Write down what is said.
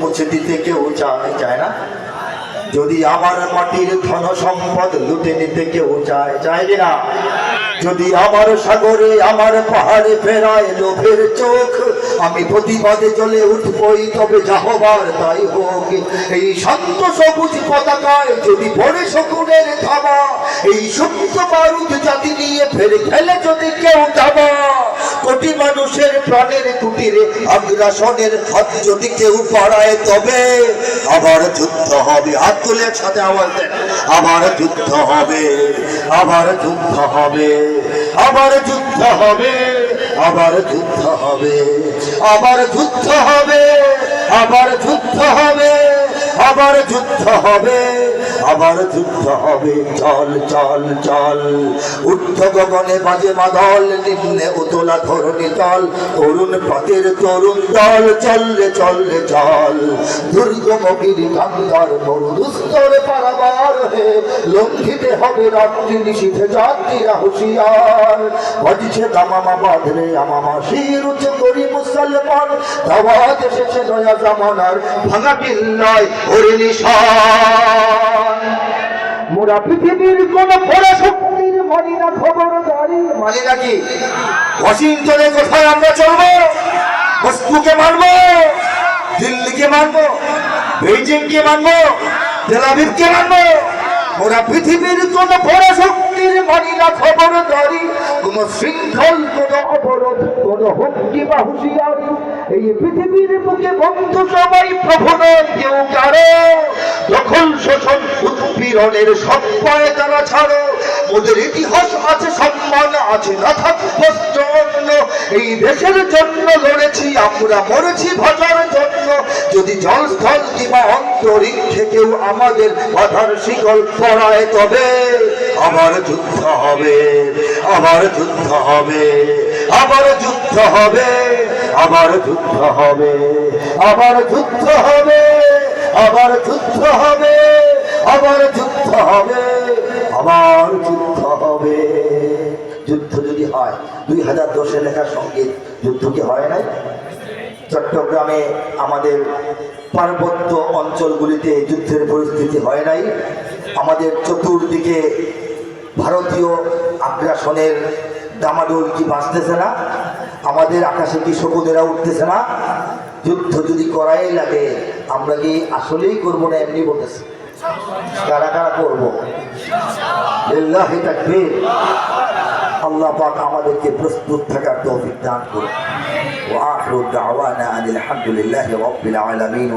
মুছে দিতে কেউ চায় না। যদি আমার মাটির ধন সম্পদ লুটে নিতে কেউ চায় না। যদি আমার সাগরে আমার পাহাড়ে ফেরায় লোভের চোখ, আমি প্রতিবাদে জ্বলে উঠবই, তবে যা হবার তাই হোক। এই শান্ত সবুজ পতাকায় যদি পড়ে শকুনের থাবা, এই সুপ্ত বারুদ জাতি নিয়ে ফেলে যদি কেউ দাবা, কোটি মানুষের প্রাণের কুটিরে আগ্রাসনের হাত যদি কেউ বাড়ায়, তবে আবার যুদ্ধ হবে। হাত তুলে একসাথে আওয়াজ দেন, আবার যুদ্ধ হবে, আবার যুদ্ধ হবে, আবার যুদ্ধ হবে, আবার যুদ্ধ হবে, আবার যুদ্ধ হবে, আবার যুদ্ধ হবে, আবার যুদ্ধ হবে, আবার যুদ্ধ হবে। চল চল চল, ঊর্ধ্ব গগনে বাজে মাদল, নিম্নে উতলা ধরণী তল, তরুণ পথের তরুণ দল, চললে চললে চল। দুর্গম গিরি কান্দার মরুদুস্তরে পারাবার হে, লঙ্ঘিতে হবে রাত্রি নিশীথে যাত্রীরা হুঁশিয়ার। বাজছে দামামা বাঁধরে আমামা, শির উচ্চ করি মুসলমান, দাওয়াত এসেছে নয়া জামানার, ভাঙা কিল্লায় ওরে নিশান। মোরা পৃথিবীর কোন পরাশক্তির মানি না খবরদারি, মানি নাকি? ওয়াশিংটনে কোথায় আমরা চলবো? মস্কোকে মানবো, দিল্লিকে মানবো, বেইজিংকে মানবো, তেল আবিবকে মানবো? মোরা পৃথিবীর কোন পরাশক্তির মানি না খবরদারি, কোন শৃঙ্খল, কোন অবরোধ, কোন হুমকি বা হুঁশিয়ারি। এই পৃথিবীর বুকে বন্ধু সবাই, প্রভু নয় কেউ কারো। দখল, শোষণ, উৎপীড়নের সব পায়ে তারা ছাড়ো। ওদের ইতিহাস আছে, সম্মান আছে, না থাকবো জন্য। এই দেশের জন্য লড়েছি আমরা, মরেছি ভাষার জন্য। যদি জলস্থল কিংবা অন্তরিক্ষে কেউ আমাদের বাধার শিকল পড়ায়, তবে আবার যুদ্ধ হবে, আবার যুদ্ধ হবে, আবার যুদ্ধ হবে, আবার যুদ্ধ হবে, আবার যুদ্ধ হবে, আবার যুদ্ধ হবে, আবার যুদ্ধ হবে, আবার যুদ্ধ হবে। যুদ্ধ যদি হয়, 2010-এ লেখা সঙ্গীত, যুদ্ধ কি হয় নাই? চট্টগ্রামে আমাদের পার্বত্য অঞ্চলগুলিতে যুদ্ধের পরিস্থিতি হয় নাই? আমাদের চতুর্দিকে ভারতীয় আগ্রাসনের ডামাডোল কি বাঁচতেছে না? আমাদের আকাশে কি শকুনেরা উঠতেছে না? যুদ্ধ যদি করাই লাগে, আমরা কি আসলেই করবো না এমনি বলতেছি? কারা কারা করবো? লিল্লাহি তাকবীর। আল্লাহ পাক আমাদেরকে প্রস্তুত থাকার তৌফিক দান করুন। ওয়া আখিরু দাওয়ানা আনিল হামদুলিল্লাহি রাব্বিল আলামিন।